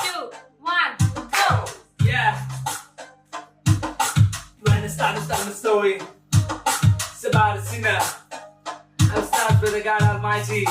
2, 1, go! Yeah. When it started telling the story, it's about a sinner. I was started with the God Almighty.